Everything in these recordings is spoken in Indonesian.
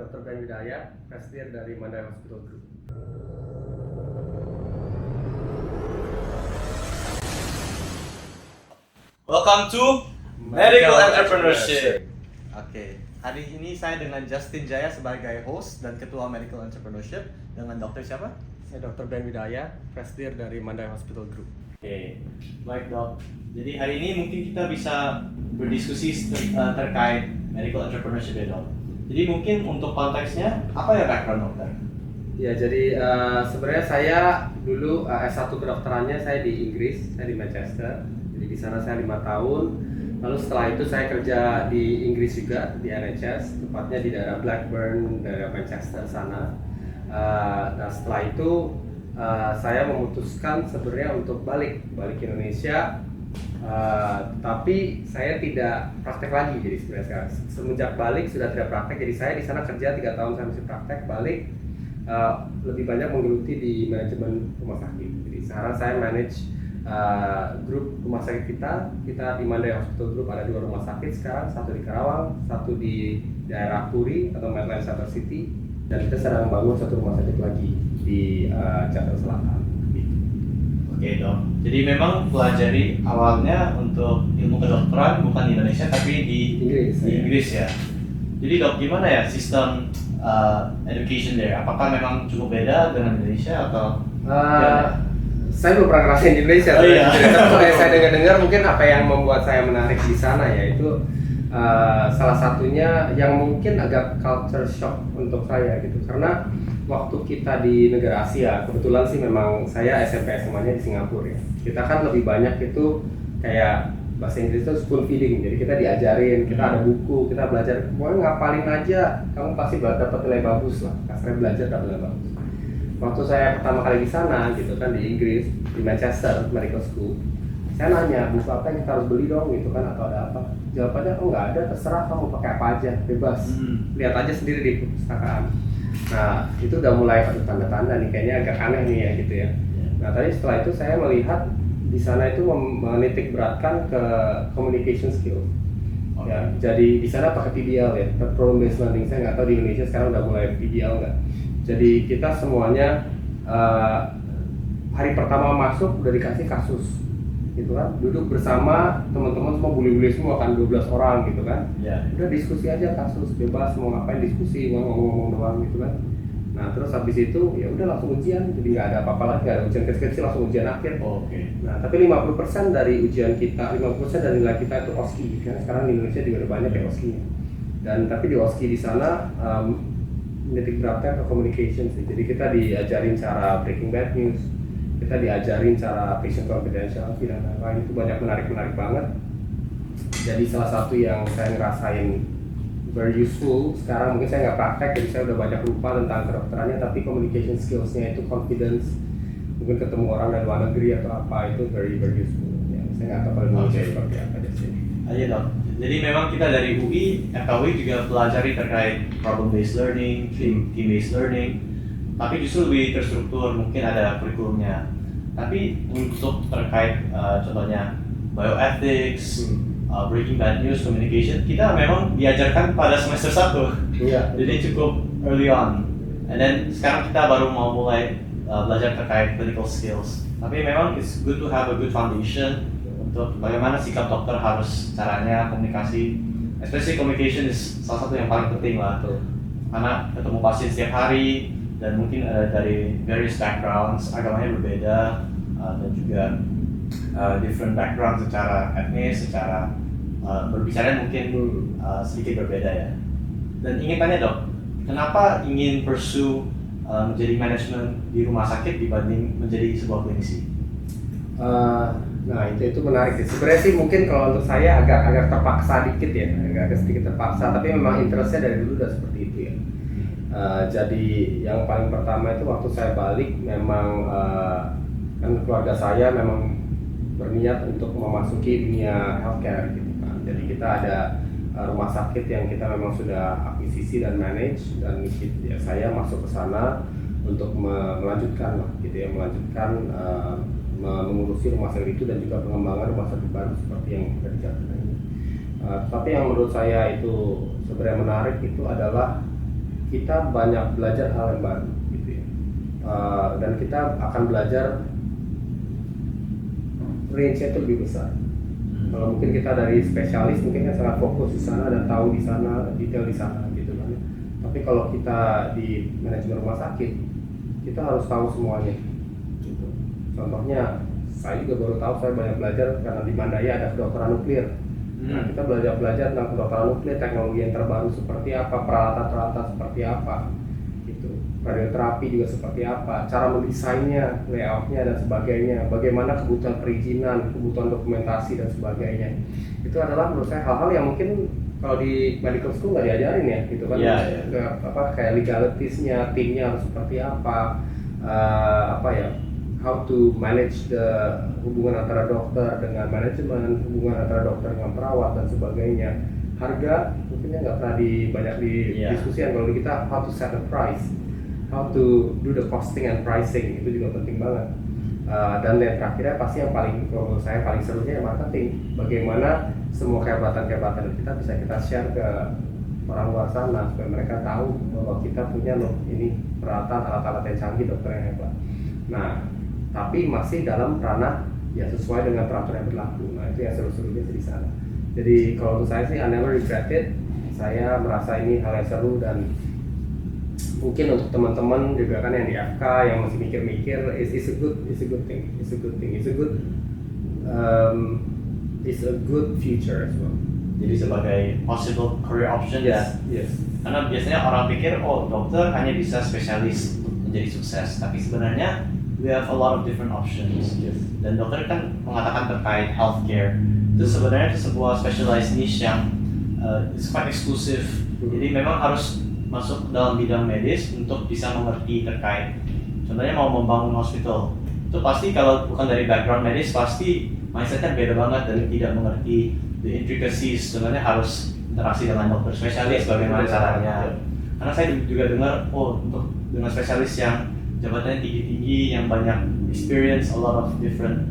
Dr. Ben Widaya, Presidir dari Mandai Hospital Group. Welcome to Medical Entrepreneurship. Oke, hari ini saya dengan Justin Jaya sebagai host dan Ketua Medical Entrepreneurship dengan dokter siapa? Saya Dr. Ben Widaya, Presidir dari Mandai Hospital Group. Oke, baik dok. Jadi hari ini mungkin kita bisa berdiskusi terkait Medical Entrepreneurship ya dok. Jadi mungkin untuk konteksnya, apa ya background dokter? Ya, jadi sebenarnya saya dulu S1 kedokterannya saya di Inggris, saya di Manchester. Jadi di sana saya 5 tahun. Lalu setelah itu saya kerja di Inggris juga di NHS, tepatnya di daerah Blackburn, daerah Manchester sana. Nah setelah itu saya memutuskan sebenarnya untuk balik ke Indonesia. Tapi saya tidak praktek lagi, jadi sebenarnya sekarang semenjak balik sudah tidak praktek. Jadi saya di sana kerja 3 tahun saya masih praktek, balik lebih banyak menggeluti di manajemen rumah sakit. Jadi sekarang saya manage grup rumah sakit kita di Mandai Hospital Group ada 2 rumah sakit sekarang, satu di Karawang, satu di daerah Puri atau Medland Center City, dan kita sedang membangun satu rumah sakit lagi di Jakarta Selatan. Oke dok, jadi memang pelajari awalnya untuk ilmu kedokteran bukan di Indonesia tapi di Inggris ya. Jadi dok, gimana ya sistem education there? Apakah memang cukup beda dengan Indonesia atau? Saya belum pernah ngerasain di Indonesia. Oh, iya. Tapi saya dengar mungkin apa yang membuat saya menarik di sana yaitu salah satunya yang mungkin agak culture shock untuk saya gitu, karena waktu kita di negara Asia, kebetulan sih memang saya SMP SMA-nya di Singapura ya. Kita kan lebih banyak itu kayak bahasa Inggris itu spoon feeding, jadi kita diajarin, kita ada buku, kita belajar, pokoknya ngapalin aja, kamu pasti dapat nilai bagus lah. Kasarnya belajar dapat nilai bagus. Waktu saya pertama kali di sana gitu kan di Inggris, di Manchester Medical School, saya nanya buku apa yang kita harus beli dong gitu kan, atau ada apa? Jawabannya oh nggak ada, terserah kamu pakai apa aja, bebas, lihat aja sendiri di perpustakaan. Nah itu udah mulai ada tanda-tanda nih kayaknya agak aneh nih ya gitu ya. Nah tadi setelah itu saya melihat di sana itu menitik beratkan ke communication skill. Ya, jadi di sana pakai PBL ya, problem based learning. Saya nggak tahu di Indonesia sekarang udah mulai PBL nggak. Jadi kita semuanya hari pertama masuk udah dikasih kasus, gitu kan? Duduk bersama teman-teman semua bule-bule semua kan 12 orang gitu kan? Udah diskusi aja kasus, bebas mau ngapain diskusi, ngomong-ngomong doang gitu kan? Nah terus habis itu ya udah langsung ujian, jadi nggak ada apa-apa lagi, nggak ada ujian kecil-kecil, langsung ujian akhir. Nah tapi 50% dari ujian kita, 50% dari nilai kita itu OSCE, kan sekarang di Indonesia juga udah banyak ya OSCE-nya. Dan tapi di OSCE di sana menitik beratkan ke communication sih. Jadi kita diajarin cara breaking bad news, kita diajarin cara patient confidentiality dan lain-lain. Itu banyak menarik banget. Jadi salah satu yang saya ngerasain very useful sekarang, mungkin saya nggak praktek jadi saya udah banyak lupa tentang kedokterannya, tapi communication skillsnya itu confidence, mungkin ketemu orang dari luar negeri atau apa, itu very useful ya. Saya nggak tahu kalau Indonesia seperti apa di sini. Ayo dok, jadi memang kita dari UI, FKUI juga pelajari terkait problem based learning, team based learning, tapi justru lebih terstruktur, mungkin ada kurikulumnya. Tapi untuk terkait contohnya bioethics, breaking bad news, communication, kita memang diajarkan pada semester 1. Iya. Jadi cukup early on. And then sekarang kita baru mau mulai belajar terkait clinical skills. Tapi memang it's good to have a good foundation untuk bagaimana sikap dokter harus caranya komunikasi. Especially communication is salah satu yang paling penting lah tuh. Karena ketemu pasien setiap hari dan mungkin dari various backgrounds, agamanya berbeda dan juga different background secara etnis, secara berbicara mungkin sedikit berbeda ya. Dan ingin tanya dok, kenapa ingin pursue menjadi manajemen di rumah sakit dibanding menjadi sebuah klinisi? Nah itu menarik sih. Sebenarnya sih mungkin kalau untuk saya agak terpaksa dikit ya, agak sedikit terpaksa. Tapi memang interestnya dari dulu udah seperti itu ya. Jadi yang paling pertama itu waktu saya balik memang kan keluarga saya memang berniat untuk memasuki dunia healthcare gitu kan. Jadi kita ada rumah sakit yang kita memang sudah akuisisi dan manage, dan ya, saya masuk ke sana untuk melanjutkan lah gitu ya, mengurusi rumah sakit itu dan juga pengembangan rumah sakit baru seperti yang kita bicarakan ini. Tapi yang menurut saya itu sebenarnya menarik itu adalah kita banyak belajar hal yang baru gitu ya. Dan kita akan belajar range-nya itu lebih besar. Kalau mungkin kita dari spesialis mungkin kan sangat fokus di sana dan tahu di sana, detail di sana gitu kan. Tapi kalau kita di manajemen rumah sakit, kita harus tahu semuanya. Gitu. Contohnya, saya juga baru tahu, saya banyak belajar karena di Mandaya ada kedokteran nuklir. Nah, kita belajar tentang kedokteran nuklir, teknologi yang terbaru seperti apa, peralatan-peralatan seperti apa, gitu. Radioterapi juga seperti apa, cara mendesainnya, layoutnya dan sebagainya, bagaimana kebutuhan perizinan, kebutuhan dokumentasi dan sebagainya. Itu adalah menurut saya hal-hal yang mungkin kalau di medical school nggak diajarin ya, gitu kan? Kayak legalities-nya, timnya harus seperti apa, how to manage the hubungan antara dokter dengan manajemen, hubungan antara dokter dengan perawat dan sebagainya. Harga mungkinnya nggak pernah banyak didiskusikan. Kalau kita how to set the price, how to do the costing and pricing, itu juga penting banget. Dan yang terakhirnya pasti yang paling, menurut saya paling serunya ya marketing. Bagaimana semua kehebatan-kehebatan kita bisa kita share ke orang luar sana supaya mereka tahu bahwa kita punya loh ini peralatan, alat-alat yang canggih, dokter yang hebat. Nah, tapi masih dalam ranah ya sesuai dengan peraturan yang berlaku. Nah, itu yang seru-serunya di sana. Jadi kalau untuk saya sih I never regret it. Saya merasa ini hal yang seru, dan mungkin untuk teman-teman juga kan yang di FK yang masih mikir-mikir, it's a good thing, it's a good future as well. Jadi sebagai possible career option Yes. Karena biasanya orang pikir dokter hanya bisa spesialis untuk menjadi sukses, tapi sebenarnya we have a lot of different options. Yes. Dan dokter kan mengatakan terkait healthcare, itu sebenarnya sebuah specialized niche yang it's quite exclusive. Jadi memang harus masuk dalam bidang medis untuk bisa mengerti terkait. Contohnya mau membangun hospital, itu pasti kalau bukan dari background medis pasti mindsetnya beda banget dan tidak mengerti the intricacies. Sebenarnya harus interaksi dengan dokter spesialis bagaimana caranya. Karena saya juga dengar untuk dengan spesialis yang jabatannya tinggi-tinggi, yang banyak experience, a lot of different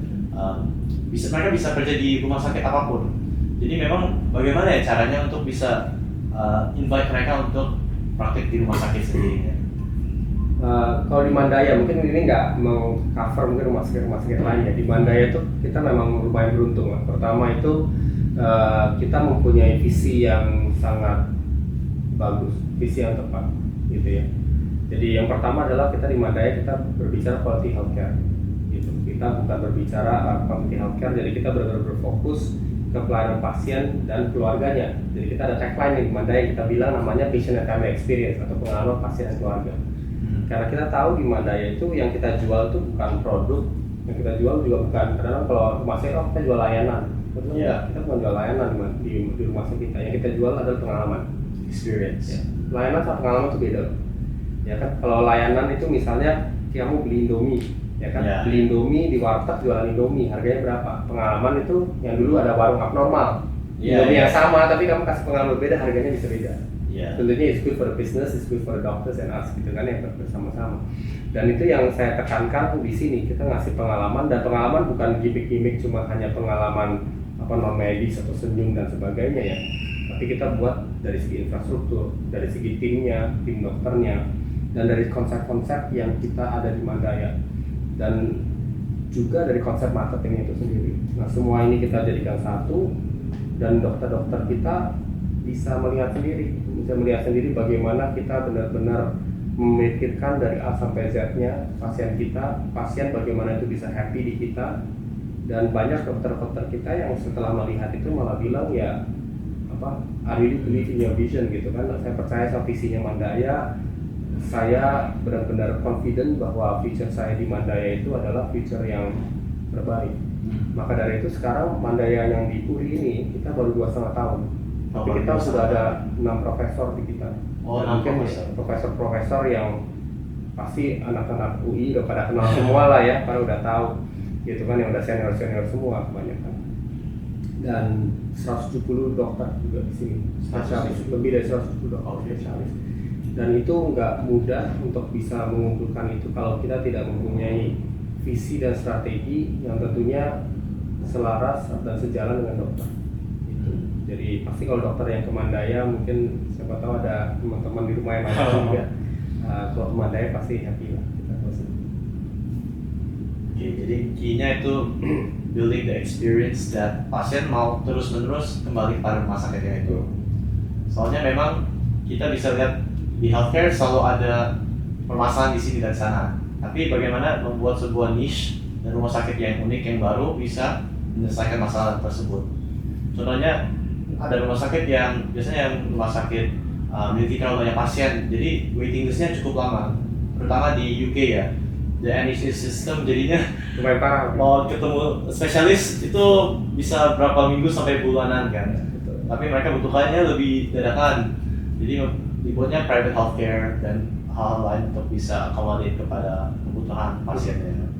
mereka bisa kerja di rumah sakit apapun. Jadi memang bagaimana ya caranya untuk bisa invite mereka untuk praktik di rumah sakit sendiri. Kalau di Mandaya mungkin ini nggak meng-cover mungkin rumah sakit lain ya. Di Mandaya itu kita memang lumayan beruntung lah. Pertama itu kita mempunyai visi yang sangat bagus, visi yang tepat gitu ya. Jadi yang pertama adalah kita di Mandaya kita berbicara quality healthcare gitu. Kita bukan berbicara quality healthcare, jadi kita benar-benar berfokus ke pelayanan pasien dan keluarganya. Jadi kita ada tagline di Mandaya yang kita bilang namanya patient and family experience atau pengalaman pasien dan keluarga. Karena kita tahu di Mandaya itu yang kita jual itu bukan produk, yang kita jual juga bukan, kadang kalau rumah sakit kita jual layanan. Betul enggak? Kita bukan jual layanan di rumah sakit kita. Yang kita jual adalah pengalaman, Experience. ya. Layanan sama pengalaman itu beda. Ya kan, kalau layanan itu misalnya kamu beli Indomie, ya kan, beli Indomie di warteg jualan Indomie, harganya berapa? Pengalaman itu yang dulu ada warung abnormal, Indomie yang sama tapi kamu kasih pengalaman berbeda, harganya bisa beda. Tentunya it's good for the business, it's good for the doctors and us gitu kan, yang bersama-sama. Dan itu yang saya tekankan di sini, kita ngasih pengalaman, dan pengalaman bukan gimmick-gimmick cuma hanya pengalaman non medis atau senyum dan sebagainya ya. Tapi kita buat dari segi infrastruktur, dari segi timnya, tim dokternya, dan dari konsep-konsep yang kita ada di Mandaya, dan juga dari konsep marketing itu sendiri. Nah, semua ini kita jadikan satu, dan dokter-dokter kita bisa melihat sendiri bagaimana kita benar-benar memikirkan dari A sampai Z-nya pasien kita, pasien bagaimana itu bisa happy di kita. Dan banyak dokter-dokter kita yang setelah melihat itu malah bilang ya I really believe in your vision gitu kan. Saya percaya sama visinya Mandaya. Saya benar-benar confident bahwa future saya di Mandaya itu adalah future yang terbaik. Maka dari itu sekarang Mandaya yang di URI ini kita baru 2,5 tahun. Tapi kita sudah ada 6 profesor di kita. Mungkin profesor yang pasti anak-anak UI udah pada kenal semua lah ya, pada udah tahu gitu kan, yang udah senior semua kebanyakan. Dan 170 dokter juga di sini, spesialis, lebih dari 170 dokter spesialis. Dan itu nggak mudah untuk bisa mengumpulkan itu kalau kita tidak mempunyai visi dan strategi yang tentunya selaras dan sejalan dengan dokter. Jadi pasti kalau dokter yang ke Mandaya mungkin saya siapa tahu ada teman-teman di rumah yang nonton juga. Kalau Mandaya pasti happy lah kita. Oke, jadi key-nya itu building the experience that pasien mau terus-menerus kembali pada rumah sakitnya itu. Soalnya memang kita bisa lihat di healthcare selalu ada permasalahan di sini dan sana. Tapi bagaimana membuat sebuah niche dan rumah sakit yang unik yang baru bisa menyelesaikan masalah tersebut. Contohnya ada rumah sakit yang biasanya rumah sakit memiliki terlalu banyak pasien, jadi waiting list-nya cukup lama. Terutama di UK ya. The NHS system jadinya Lumayan parah. mau ketemu spesialis itu bisa berapa minggu sampai bulanan kan. Betul. Tapi mereka butuhkannya lebih dadakan. Jadi dibuatnya private healthcare dan hal lain untuk bisa accommodate kepada kebutuhan pasiennya.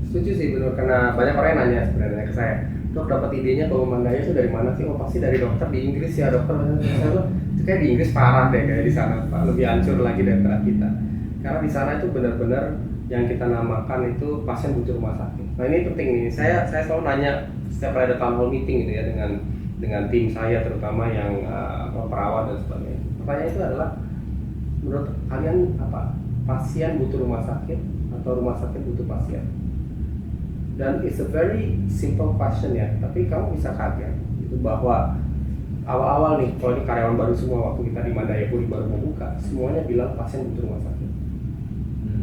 Setuju sih benar, karena banyak orang yang nanya sebenarnya ke saya, dok dapat idenya kalau Mandaya itu dari mana sih? Oh pasti dari dokter di Inggris ya dokter. Saya tuh itu kayak di Inggris parah deh kayak di sana Pak, lebih hancur lagi daripada kita. Karena di sana itu benar-benar yang kita namakan itu pasien butuh rumah sakit. Nah ini penting nih, saya selalu nanya setiap ada town hall meeting gitu ya dengan tim saya terutama yang perawat dan sebagainya. Pertanyaan itu adalah menurut kalian apa? Pasien butuh rumah sakit atau rumah sakit butuh pasien? Dan it's a very simple question ya, tapi kamu bisa kaget itu bahwa awal-awal nih, kalau ini karyawan baru semua waktu kita di Mandaya Puri baru mau buka, semuanya bilang pasien butuh rumah sakit.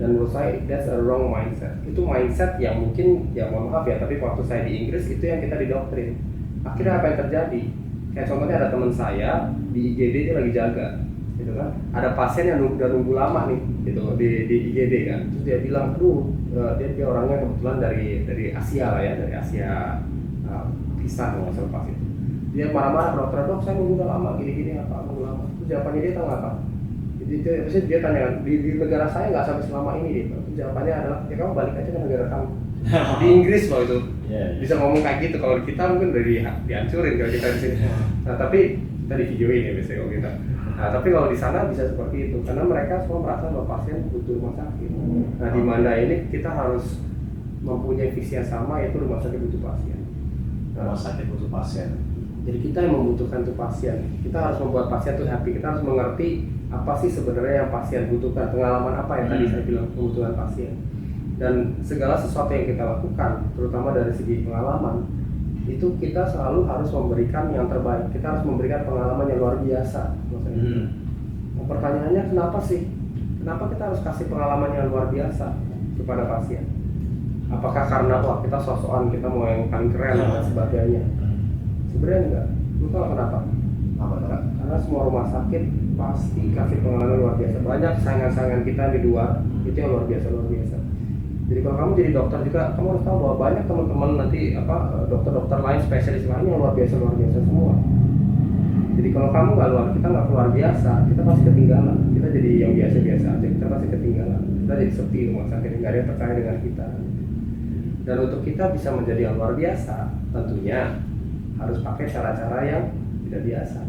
Dan menurut saya that's a wrong mindset. Itu mindset yang mungkin ya mohon maaf ya, tapi waktu saya di Inggris itu yang kita didoktrin. Akhirnya apa yang terjadi? Kayak contohnya ada teman saya di IGD dia lagi jaga, gitu kan? Ada pasien yang udah nunggu lama nih, gitu di IGD kan. Terus dia bilang, dia orangnya kebetulan dari Asia lah ya, dari Asia Pakistan kalau nggak salah pas itu. Dia marah-marah dokter, dok saya nunggu udah lama, gini-gini apa nunggu lama. Terus jawabannya dia tahu apa? Jadi dia tanya di negara saya nggak sampai selama ini deh. Terus jawabannya adalah ya kamu balik aja ke negara kamu. Di Inggris loh itu bisa ngomong kayak gitu. Kalau kita mungkin udah dihancurin kalau kita di sini. Nah tapi kita di video ini biasanya kalau kita. Nah tapi kalau di sana bisa seperti itu karena mereka semua merasa bahwa pasien butuh rumah sakit. Nah di Mandaya ini kita harus mempunyai visi yang sama yaitu rumah sakit butuh pasien. Rumah sakit butuh pasien. Jadi kita yang membutuhkan tuh pasien. Kita harus membuat pasien tuh happy. Kita harus mengerti apa sih sebenarnya yang pasien butuhkan, pengalaman apa yang tadi saya bilang kebutuhan pasien. Dan segala sesuatu yang kita lakukan, terutama dari segi pengalaman, itu kita selalu harus memberikan yang terbaik. Kita harus memberikan pengalaman yang luar biasa. Nah, pertanyaannya kenapa sih? Kenapa kita harus kasih pengalaman yang luar biasa kepada pasien? Apakah karena wah kita sok-sokan kita mau yang paling keren dan sebagainya? Sebenarnya enggak. Lu tahu kenapa? Karena semua rumah sakit pasti kasih pengalaman luar biasa. Banyak saingan-saingan kita di luar itu yang luar biasa. Jadi kalau kamu jadi dokter juga, kamu harus tahu bahwa banyak teman-teman nanti dokter-dokter lain, spesialis lain yang luar biasa semua. Jadi kalau kamu kita nggak luar biasa, kita pasti ketinggalan. Kita jadi yang biasa-biasa aja, kita pasti ketinggalan. Kita jadi sepi rumah sakit, nggak ada yang percaya dengan kita. Dan untuk kita bisa menjadi yang luar biasa, tentunya harus pakai cara-cara yang tidak biasa.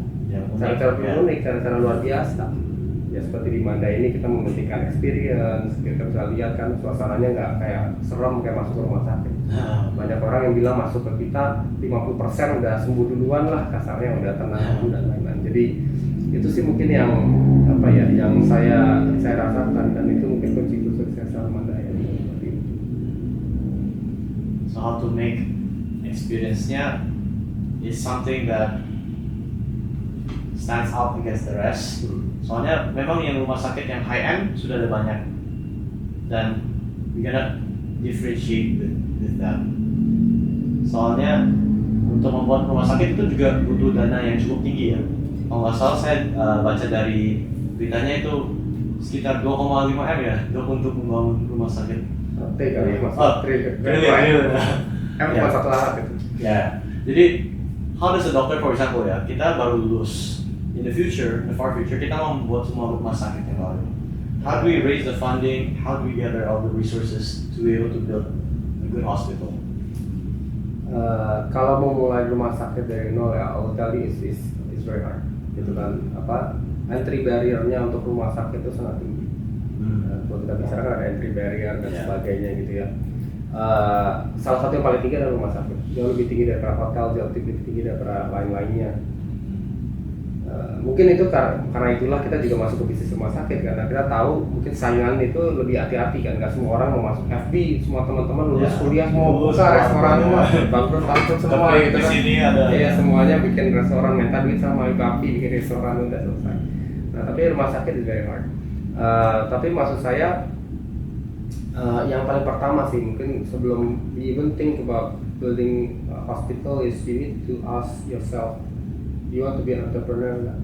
Cara-cara unik, cara-cara luar biasa. Ya seperti di Mandaya ini kita mementingkan experience, kita bisa lihat kan suasananya nggak kayak serem kayak masuk ke rumah sakit. Banyak orang yang bilang masuk ke kita 50% udah sembuh duluan lah kasarnya, udah tenang dan lain-lain. Jadi itu sih mungkin yang yang saya rasakan dan itu mungkin kunci kesuksesan Mandaya seperti itu. So how to make experience-nya is something that stands out against the rest. Soalnya memang yang rumah sakit yang high end sudah ada banyak dan we gotta differentiate with that. Soalnya untuk membuat rumah sakit itu juga butuh dana yang cukup tinggi ya. Kalau nggak salah saya baca dari beritanya itu sekitar 2,5 M ya untuk membangun rumah sakit. T kali ya mas. Triliun. M cuma satu alat itu. Ya. Jadi how does a doctor, for example ya, kita baru lulus. In the future, the far future, kita mau membuat semua rumah sakit yang baru. How do we raise the funding? How do we gather all the resources to be able to build a good hospital? Kalau mau mulai rumah sakit dari nol ya, I will tell you is very hard. Gitu kan, entry barrier-nya untuk rumah sakit itu sangat tinggi. Kalau kita bicara kan ada entry barrier dan sebagainya gitu ya. Salah satu yang paling tinggi adalah rumah sakit. Jauh lebih tinggi daripada hotel, jauh lebih tinggi daripada lain-lainnya. Mungkin itu karena itulah kita juga masuk ke bisnis rumah sakit, karena kita tahu mungkin saingan itu lebih hati-hati kan, nggak semua orang mau masuk FB, semua teman-teman lulus kuliah mau buka restoran rumah, bangkrut semua Tapi gitu di kan. sini ada. Iya, semuanya bikin restoran, minta duit sama Ibu bikin restoran udah selesai. Nah tapi rumah sakit is very hard. Tapi maksud saya yang paling pertama sih mungkin sebelum we even think about building a hospital is you need to ask yourself, you want to be an entrepreneur nggak?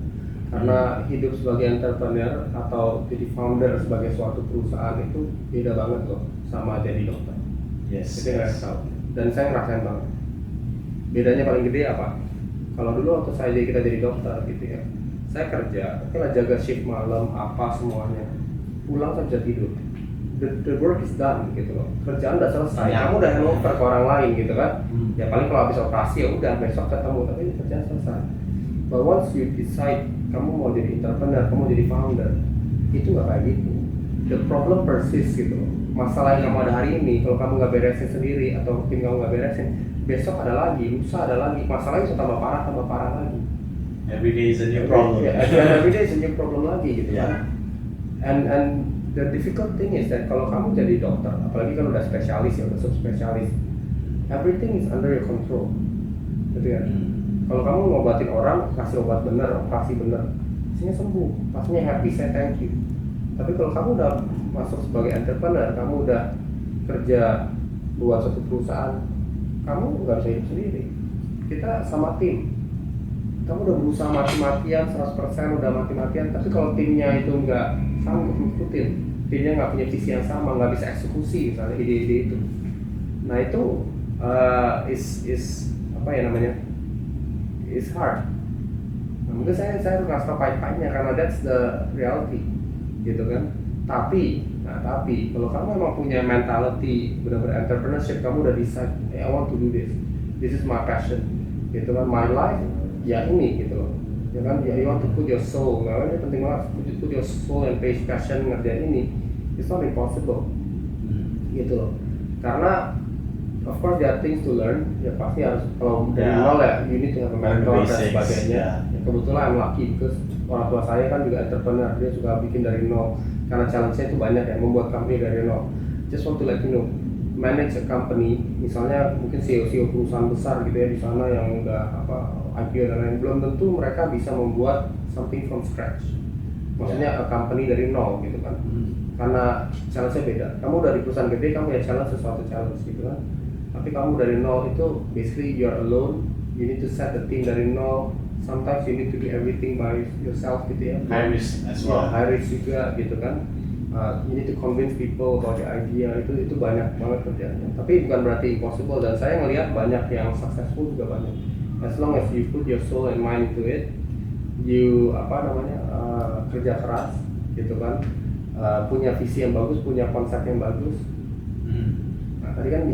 Karena hidup sebagai entrepreneur atau jadi founder sebagai suatu perusahaan itu beda banget loh sama jadi dokter. Yes. Itu nggak tahu. Dan saya ngerasain banget. Bedanya paling gede apa? Kalau dulu waktu kita jadi dokter gitu ya, saya kerja, oke lah jaga shift malam apa semuanya, pulang kerja tidur. The work is done gitu loh. Kerjaan udah selesai. Ya. Kamu udah handover ke orang lain gitu kan. Ya paling kalau habis operasi ya udah besok ketemu, tapi kerjaan selesai. But once you decide kamu mau jadi entrepreneur, kamu mau jadi founder, itu nggak kayak gitu. The problem persists gitu loh. Masalah yang kamu ada hari ini, kalau kamu nggak beresin sendiri atau tim kamu nggak beresin, besok ada lagi, lusa ada lagi, masalahnya bisa tambah parah lagi. Every day is a new problem. Yeah, every day is a new problem lagi gitu Yeah. kan. And the difficult thing is that kalau kamu jadi dokter, apalagi kan udah spesialis ya, udah subspesialis, everything is under your control, gitu ya. Kalau kamu ngobatin orang, kasih obat bener, operasi bener, pastinya sembuh, pastinya happy, say thank you. Tapi kalau kamu udah masuk sebagai entrepreneur, kamu udah kerja buat suatu perusahaan, kamu nggak bisa hidup sendiri. Kita sama tim, kamu udah berusaha mati-matian, 100% udah mati-matian, tapi kalau timnya itu nggak sanggup ngikutin, timnya nggak punya visi yang sama, nggak bisa eksekusi misalnya ide-ide itu, nah itu is apa ya namanya, is hard. Nah, mungkin saya harus ngasih tau pahit-pahitnya karena that's the reality, gitu kan. Tapi kalau kamu emang punya mentality benar-benar entrepreneurship, kamu udah decide, I want to do this is my passion, gitu kan, my life, ya ini gitu loh, ya kan, you want to put your soul, nah, ini penting banget, put your soul and passion ngerjain ini, it's not impossible, gitu loh, karena of course there are things to learn, ya pasti harus kalau dari nol ya, you need to have a mentor dan sebagainya. Ya, kebetulan I'm lucky because orang tua saya kan juga entrepreneur, dia suka bikin dari nol, karena challenge-nya itu banyak ya, membuat company dari nol. Just want to let you know, manage a company, misalnya mungkin CEO perusahaan besar gitu ya di sana yang udah IPO dan lain, belum tentu mereka bisa membuat something from scratch. Maksudnya a company dari nol gitu kan. Karena challenge-nya beda. Kamu dari perusahaan gede, kamu ya challenge sesuatu challenge gitu kan. Tapi kamu dari nol itu basically you're alone, you need to set the team dari nol, sometimes you need to do everything by yourself gitu ya. High risk as well. High risk juga gitu kan. You need to convince people about the idea, itu banyak banget kerjanya. Tapi bukan berarti impossible, dan saya ngelihat banyak yang successful juga banyak. As long as you put your soul and mind into it, you kerja keras gitu kan, punya visi yang bagus, punya konsep yang bagus. Tadi kan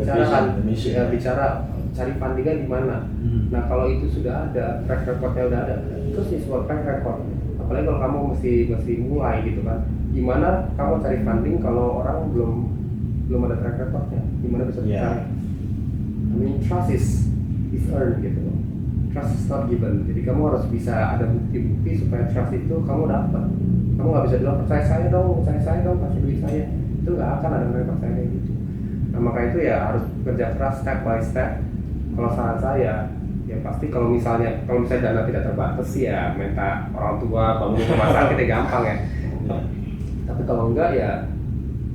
bicara cari fundingnya di mana. Nah kalau itu sudah ada, track recordnya udah ada, terus is what track record. Apalagi kalau kamu mesti mulai gitu kan. Gimana kamu cari funding kalau orang belum ada track recordnya? Gimana bisa percaya? I mean trust is earned gitu loh. Trust is not given. Jadi kamu harus bisa ada bukti-bukti supaya trust itu kamu dapat. Kamu nggak bisa bilang percaya saya dong, kasih duit saya. Itu nggak akan ada yang percaya kayak gitu. Nah maka itu ya harus kerja keras step by step. Kalau saran saya, ya pasti kalau misalnya dana tidak terbatas ya minta orang tua bangun rumah sakit ya gampang ya. Tapi kalau enggak ya,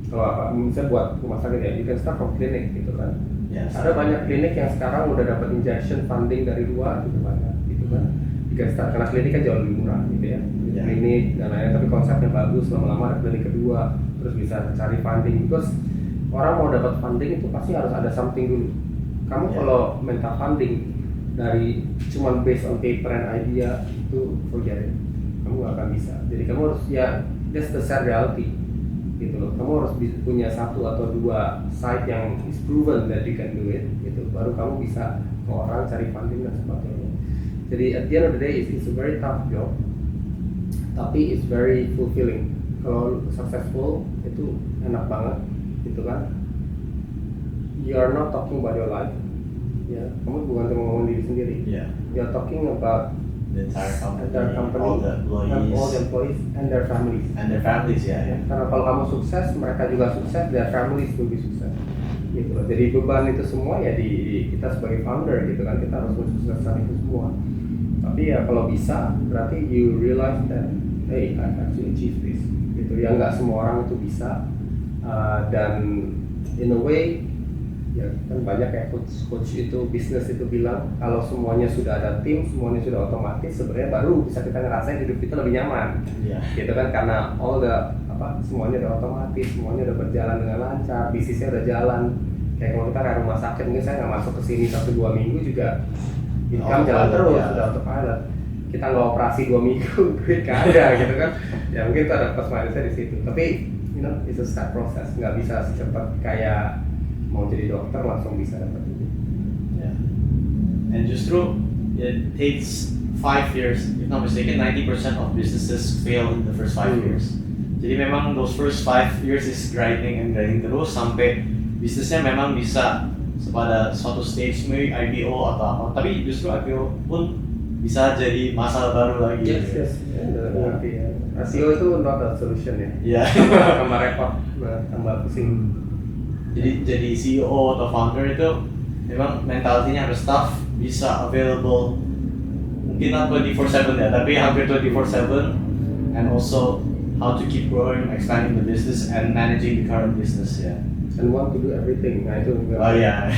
kalau misalnya buat rumah sakit ya, you can start from clinic gitu kan. Ada banyak klinik yang sekarang udah dapat injection funding dari luar gitu banyak gitu kan. You can start, karena klinik kan jauh lebih murah gitu ya. Klinik dan lain-lain, tapi konsepnya bagus, lama-lama ada klinik kedua, terus bisa cari funding. Terus orang mau dapat funding itu pasti harus ada something dulu. Kamu kalau minta funding dari cuman based on paper and idea, itu forget it, kamu gak akan bisa. Jadi kamu harus ya, that's the sad reality gitu loh. Kamu harus punya satu atau dua site yang is proven that you can do it gitu, baru kamu bisa ke orang cari funding dan sebagainya. Jadi at the end of the day it's a very tough job, tapi it's very fulfilling. Kalau successful itu enak banget gitu kan. You are not talking about your life, ya. Kamu bukan cuma ngomong diri sendiri. You are talking about the entire company, and their company, all the and all the employees, employees and their families. yeah. Karena kalau kamu sukses, mereka juga sukses, their families will be sukses. Gitu loh. Jadi beban itu semua ya di kita sebagai founder gitu kan, kita harus mensukseskan itu semua. Tapi ya kalau bisa, berarti you realize that hey, I actually achieve this. Gitu ya, nggak semua orang itu bisa. Dan in a way ya kan banyak ya coach itu bisnis itu bilang kalau semuanya sudah ada tim, semuanya sudah otomatis, sebenarnya baru bisa kita ngerasain hidup kita lebih nyaman. Gitu kan, karena all the semuanya udah otomatis, semuanya udah berjalan dengan lancar, bisnisnya udah jalan. Kayak kalau kita kayak rumah sakit, mungkin saya nggak masuk ke sini 1-2 minggu juga income jalan terus, sudah autopilot. Kita nggak operasi 2 minggu, duit nggak ada gitu kan. Ya mungkin itu ada plus minusnya di situ. Tapi you know, it's a step process, nggak bisa secepat kayak mau jadi dokter langsung bisa dapat itu. Yeah. And justru it takes 5 years, if not mistaken, 90% of businesses fail in the first 5 years. Jadi memang those first 5 years is grinding terus sampai bisnisnya memang bisa pada suatu stage, maybe IPO atau apa. Tapi justru IPO pun bisa jadi masalah baru lagi. Yes. Ya. IPO itu not a solution ya. Iya. Tambah repot, tambah pusing. Jadi CEO atau founder itu memang mentalitinya harus tough, bisa available mungkin not 24/7 ya, tapi hampir 24/7, and also how to keep growing, expanding the business and managing the current business ya. And want to do everything, nah itu juga. Oh iya.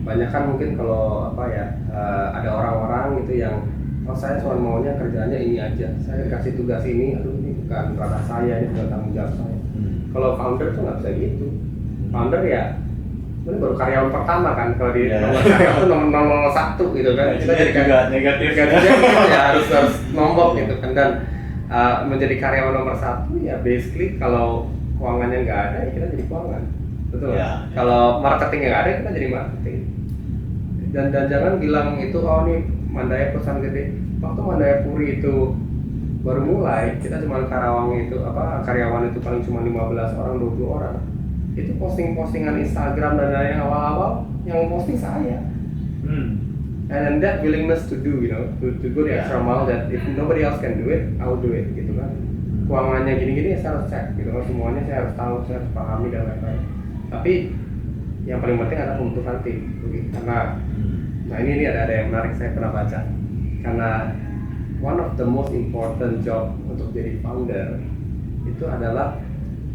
Banyak kan mungkin kalau ada orang-orang gitu yang saya cuma maunya kerjanya ini aja, saya kasih tugas ini, aduh ini bukan ranah saya, ini bukan tanggung jawab saya. Kalau founder tuh nggak bisa gitu. Founder ya, ini baru karyawan pertama kan, kalau di nomor karyawan itu nomor 1 gitu kan. Kita jadi juga negatif ya harus nombok gitu kan. Dan menjadi karyawan nomor 1 ya basically kalau keuangannya nggak ada ya kita jadi keuangan, betul. Ya. Kalau marketingnya nggak ada kita jadi marketing. Dan jangan bilang itu oh nih Mandaya perusahaan gede. Waktu Mandaya Puri itu baru mulai, kita cuma karyawan itu paling cuma 15 orang, 20 orang. Itu postingan Instagram dan lain awal-awal yang posting saya. And that willingness to do, to go the extra mile, that if nobody else can do it, I'll do it, gitu kan. Keuangannya gini-gini saya harus cek, gitu kan. Semuanya saya harus tahu, saya harus pahami dan lain-lain. Tapi yang paling penting adalah pembentukan tim, karena nah ini ada yang menarik saya pernah baca. Karena one of the most important job untuk jadi founder itu adalah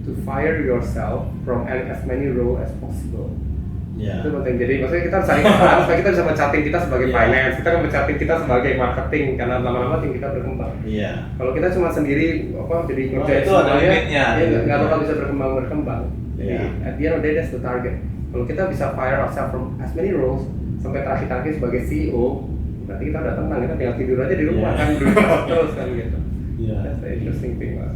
to fire yourself from as many role as possible. Yeah. Itu penting. Jadi maksudnya kita harus cari peran supaya kita bisa mencatin kita sebagai finance, kita kan mencatin kita sebagai marketing, karena lama-lama tim kita berkembang. Kalau kita cuma sendiri jadi ngerjain itu ada semuanya, limitnya. Nggak bakal bisa berkembang. Jadi at the end of the day that's the target. Kalau kita bisa fire ourselves from as many roles sampai terakhir sebagai CEO, berarti kita udah tenang, kita tinggal tidur aja di rumah kan, terus kan gitu. That's the interesting thing lah.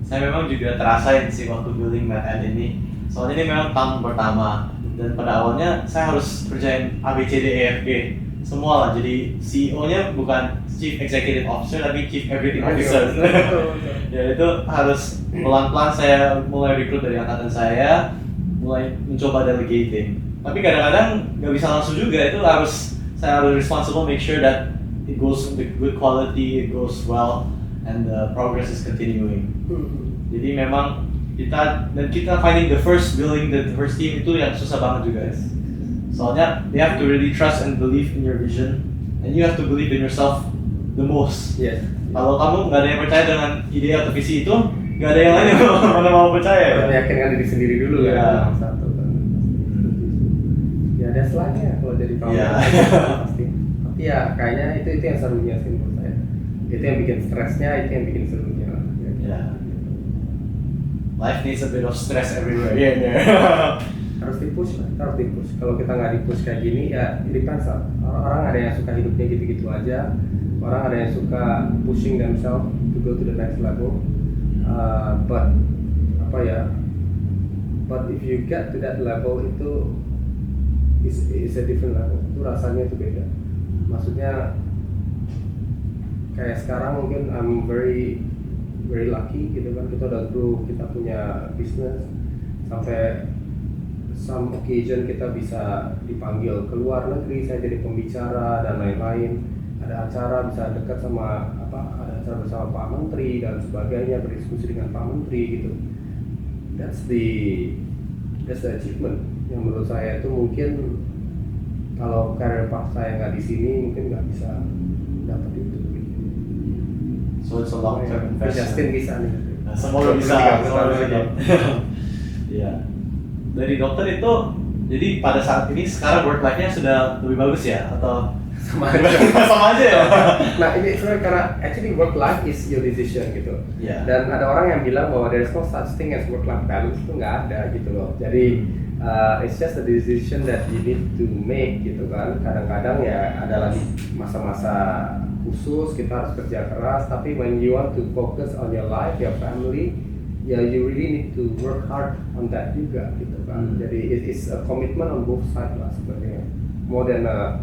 Saya memang juga terasain sih waktu building Mad ini. Soalnya ini memang tahun pertama dan pada awalnya saya harus kerjain ABCDEFG semua lah. Jadi CEO-nya bukan Chief Executive Officer tapi Chief Everything Officer. Ya itu harus pelan-pelan saya mulai rekrut dari angkatan saya, mulai mencoba delegating. Tapi kadang-kadang nggak bisa langsung juga, itu saya harus responsible, make sure that it goes with good quality, it goes well, and the progress is continuing. Jadi memang kita finding the first team itu yang susah banget juga. Soalnya they have to really trust and believe in your vision, and you have to believe in yourself the most. Kalau kamu nggak ada yang percaya dengan ide atau visi itu, nggak ada yang lain yang mana mau percaya. Meyakinkan diri sendiri dulu kan. Satu kan. Ya ada slide-nya kalau jadi founder pasti. Tapi ya kayaknya itu yang serunya sih menurut saya. Itu yang bikin stresnya, itu yang bikin serunya. Life needs a bit of stress everywhere. Harus dipush. Kalau kita nggak dipush kayak gini ya depends lah. Orang ada yang suka hidupnya gitu-gitu aja. Orang ada yang suka pushing themselves to go to the next level. But if you get to that level itu is a different level. Itu rasanya itu beda. Maksudnya kayak sekarang mungkin I'm very lucky gitu kan, kita udah grow, kita punya bisnis sampai some occasion kita bisa dipanggil ke luar negeri, saya jadi pembicara dan lain-lain. ada acara bisa dekat sama ada acara bersama Pak Menteri dan sebagainya, berdiskusi dengan Pak Menteri gitu. That's the achievement yang menurut saya itu mungkin kalau karir path saya nggak di sini mungkin nggak bisa dapat itu. So it's a long term Justin investment. bisa nih. Nah, semoga bisa. Iya. Dari dokter itu, jadi pada saat ini sekarang work life-nya sudah lebih bagus ya atau Sama aja. sama aja ya? Nah ini sebenarnya karena actually work life is your decision gitu. Iya. Dan ada orang yang bilang bahwa there is no such thing as work life balance, itu nggak ada gitu loh. Jadi it's just a decision that you need to make gitu kan. Kadang-kadang ya ada lagi masa-masa khusus kita harus kerja keras, tapi when you want to focus on your life, your family, ya you really need to work hard on that juga gitu kan. Jadi it is a commitment on both sides lah sebenarnya, more than a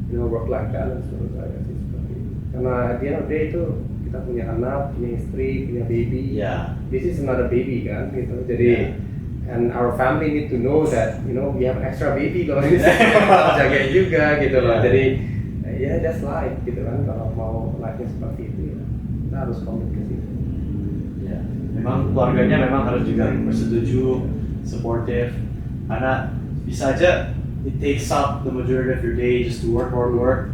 work life balance menurut saya sih seperti itu. Karena dia itu kita punya anak, punya istri, punya baby. Yeah. This is another baby kan gitu. Jadi and our family need to know that we have extra baby loh, ini jagain juga gitu loh. Jadi ya that's life gitu kan. Kalau mau life-nya seperti itu ya kita harus komit ke situ. Ya, memang keluarganya memang harus juga bersetuju, supportive, karena bisa aja it takes up the majority of your day just to work.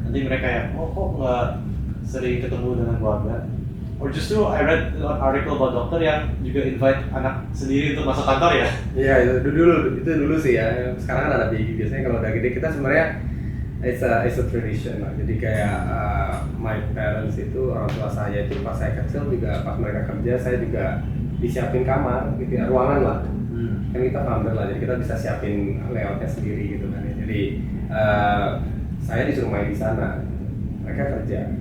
Nanti mereka ya, kok nggak sering ketemu dengan keluarga. Or justru I read an article about dokter yang juga invite anak sendiri untuk masuk kantor ya. Iya itu dulu sih ya. Sekarang kan ada baby, biasanya kalau udah gede kita sebenarnya it's a tradition lah. Jadi kayak my parents itu, orang tua saya itu pas saya kecil juga pas mereka kerja saya juga disiapin kamar gitu ya, ruangan lah. Kan kita founder lah, jadi kita bisa siapin layoutnya sendiri gitu kan ya. Jadi saya disuruh main di sana, mereka kerja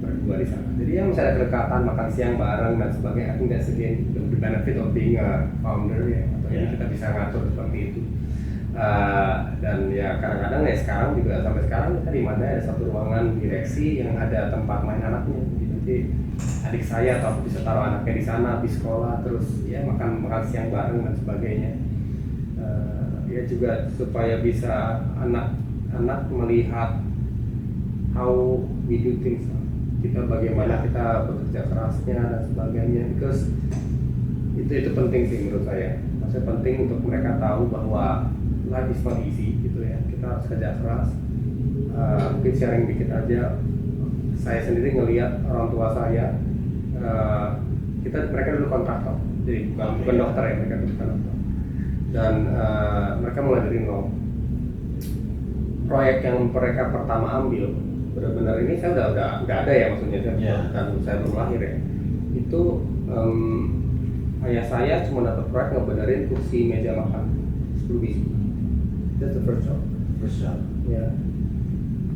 berdua di sana. Jadi yang bisa ada kedekatan, makan siang bareng dan sebagainya. I think that's again the benefit of being a founder ya. Atau jadi kita bisa ngatur seperti itu. Dan ya kadang-kadang ya sekarang juga sampai sekarang kita di mana ada satu ruangan direksi yang ada tempat main anaknya. Jadi adik saya atau aku bisa taruh anaknya di sana habis sekolah, terus ya makan siang bareng dan sebagainya. Ya juga supaya bisa anak melihat how we do things, kita bagaimana kita bekerja kerasnya dan sebagainya, because itu penting sih menurut saya. Maksudnya penting untuk mereka tahu bahwa life is not easy gitu ya, kita harus kerja keras. Mungkin sharing dikit aja, saya sendiri ngelihat orang tua saya, mereka dulu kontraktor, jadi bukan dokter ya, mereka bukan dokter, dan mereka mulai dari nol. Proyek yang mereka pertama ambil, benar-benar ini saya udah nggak ada ya, maksudnya saya baru lahir ya. Itu ayah saya cuma dapat proyek ngebenerin kursi meja makan 10 biji. That's the first job. Ya.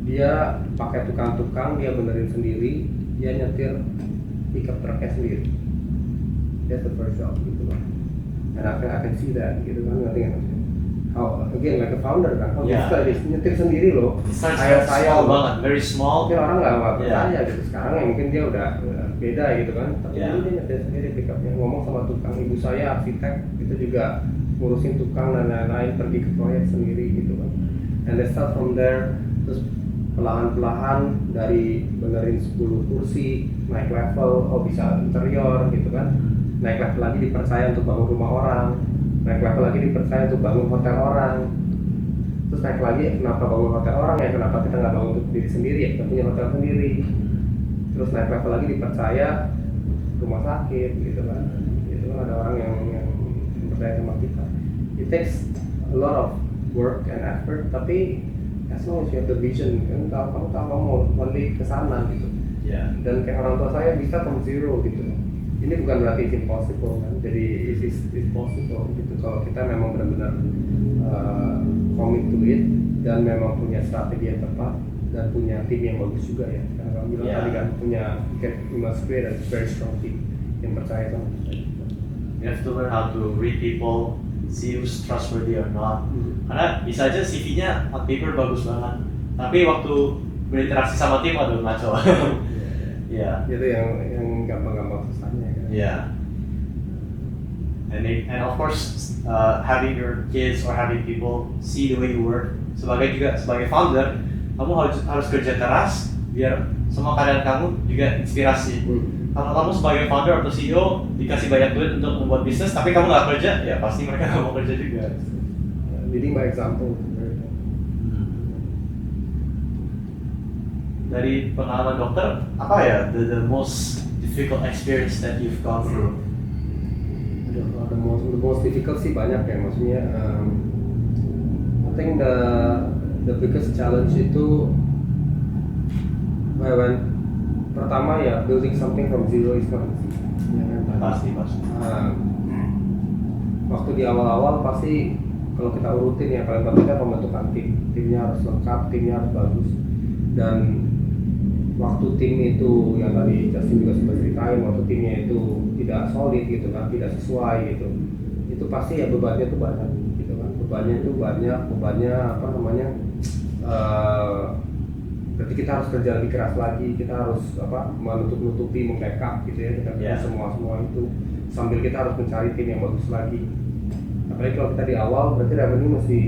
Dia pakai tukang-tukang, dia benerin sendiri, dia nyetir pickup truknya sendiri. That's the first job gitu kan. And I can see that gitu kan, ngerti nggak? How again like a founder kan, bisa nyetir sendiri loh. Ayah saya banget, very small. Mungkin orang nggak percaya gitu. Sekarang ya mungkin dia udah beda gitu kan. Tapi dia nyetir sendiri pickupnya, ngomong sama tukang. Ibu saya arsitek, itu juga ngurusin tukang dan lain-lain, pergi ke proyek sendiri gitu kan. And they start from there, terus perlahan-lahan dari benerin 10 kursi, naik level, bisa interior gitu kan. Naik level lagi dipercaya untuk bangun rumah orang, naik level lagi dipercaya untuk bangun hotel orang, terus naik lagi kenapa bangun hotel orang ya, kenapa kita nggak bangun untuk diri sendiri ya, kita punya hotel sendiri, terus naik level lagi dipercaya rumah sakit gitu kan. Itu kan ada orang yang percaya sama kita. It takes a lot of work and effort, tapi as long as you have the vision, kan kamu mau one day ke sana gitu. Dan kayak orang tua saya bisa from zero gitu. Ini bukan berarti it's impossible kan, jadi it is possible gitu kalau kita memang benar-benar commit to it dan memang punya strategi yang tepat dan punya tim yang bagus juga ya. Karena kamu bilang tadi kan punya you must create a very strong team yang percaya sama kita. You have to learn how to read people, see who's trustworthy or not. Karena bisa aja CV-nya on paper bagus banget, tapi waktu berinteraksi sama tim aduh ngaco. Itu yang gampang-gampang susahnya kan. And of course having your kids or having people see the way you work, sebagai founder kamu harus kerja keras biar semua karyawan kamu juga inspirasi. Kalau kamu sebagai founder atau CEO dikasih banyak duit untuk membuat bisnis, tapi kamu nggak kerja, ya pasti mereka nggak mau kerja juga. Leading by example. Dari pengalaman dokter, apa ya the most difficult experience that you've gone through? The most difficult sih banyak ya, maksudnya I think the biggest challenge itu when pertama ya building something from zero is not easy. Ya kan? Pasti. Waktu di awal-awal pasti kalau kita urutin ya paling penting kan pembentukan timnya harus lengkap, timnya harus bagus, dan waktu tim itu yang tadi Justin juga sempat ceritain, waktu timnya itu tidak solid gitu kan, tidak sesuai gitu, itu pasti ya bebannya itu banyak gitu kan, bebannya apa namanya, berarti kita harus kerja lebih keras lagi, kita harus apa menutupi membackup gitu ya, kita kerja semua itu sambil kita harus mencari tim yang bagus lagi. Apalagi kalau kita di awal berarti revenue mesti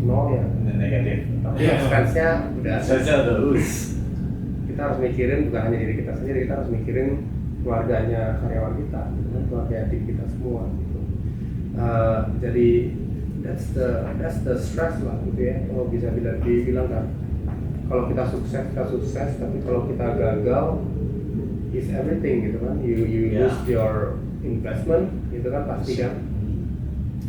nol ya, Negatif. tapi expense-nya udah lulus. kita harus mikirin bukan hanya diri kita sendiri, kita harus mikirin keluarganya karyawan kita, gitu kan, keluarga tim kita semua gitu. Jadi that's the stress lah gitu ya, kalau bisa dibilang kan. Kalau kita sukses, tapi kalau kita gagal is everything gitu kan, you lose your investment gitu kan pasti kan,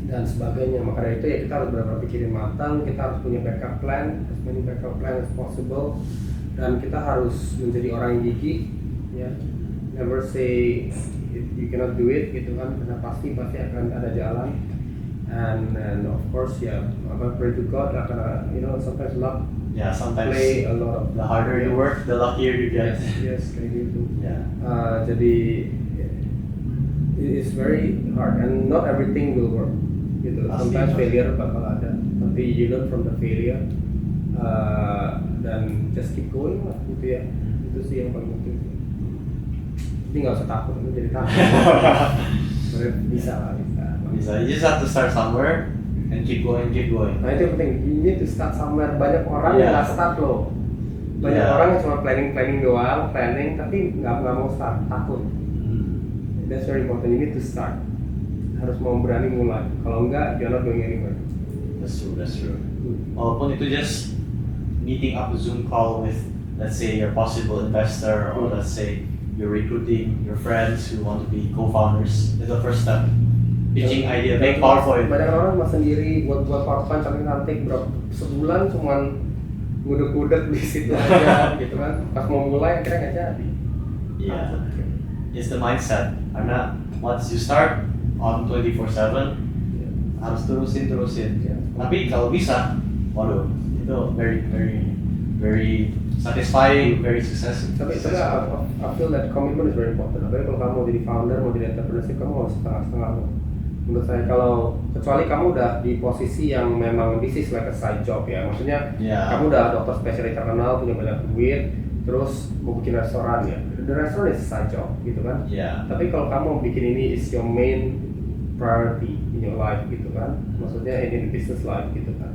dan sebagainya. Makanya itu ya kita harus benar-benar pikirin matang, kita harus punya backup plan, as many backup plan as possible, dan kita harus menjadi orang yang gigih ya, never say you cannot do it gitu kan, karena pasti akan ada jalan. And of course ya, pray to God, karena sometimes luck Sometimes play a lot of, the harder you work, the luckier you get. Yes, kayak gitu. Yeah. Jadi it's very hard and not everything will work gitu. Sometimes failure bakal ada, tapi you learn from the failure, dan just keep going lah gitu ya. Itu sih yang paling penting. Jadi nggak usah takut, itu jadi takut. Bisa. You just have to start somewhere and keep going. Nah itu yang penting, you need to start somewhere. Banyak orang yang nggak start loh. Banyak orang yang cuma planning doang, tapi nggak mau start, takut. That's very important. You need to start. Harus mau berani mulai. Kalau enggak, you're not going anywhere. That's true. Walaupun itu just meeting up a Zoom call with, let's say, your possible investor, or let's say you're recruiting your friends who want to be co-founders, is the first step. Pitching idea, make PowerPoint. Banyak orang mas sendiri buat PowerPoint cantik berapa sebulan cuman ngudek-ngudek di situ aja gitu kan. Pas mau mulai akhirnya nggak jadi. It's the mindset. Karena once you start on 24/7, harus terusin. Tapi kalau bisa, waduh, itu very satisfying, very successful. Tapi I feel that commitment is very important. Apalagi kalau kamu mau jadi founder, mau jadi entrepreneurship, kamu harus setengah-setengah. Menurut saya, kalau kecuali kamu udah di posisi yang memang this is like a side job ya, maksudnya kamu udah dokter spesialis terkenal, punya banyak duit, terus mau bikin restoran ya, the restaurant is a side job gitu kan. Tapi kalau kamu bikin ini is your main priority in your life gitu kan, maksudnya in business life gitu kan,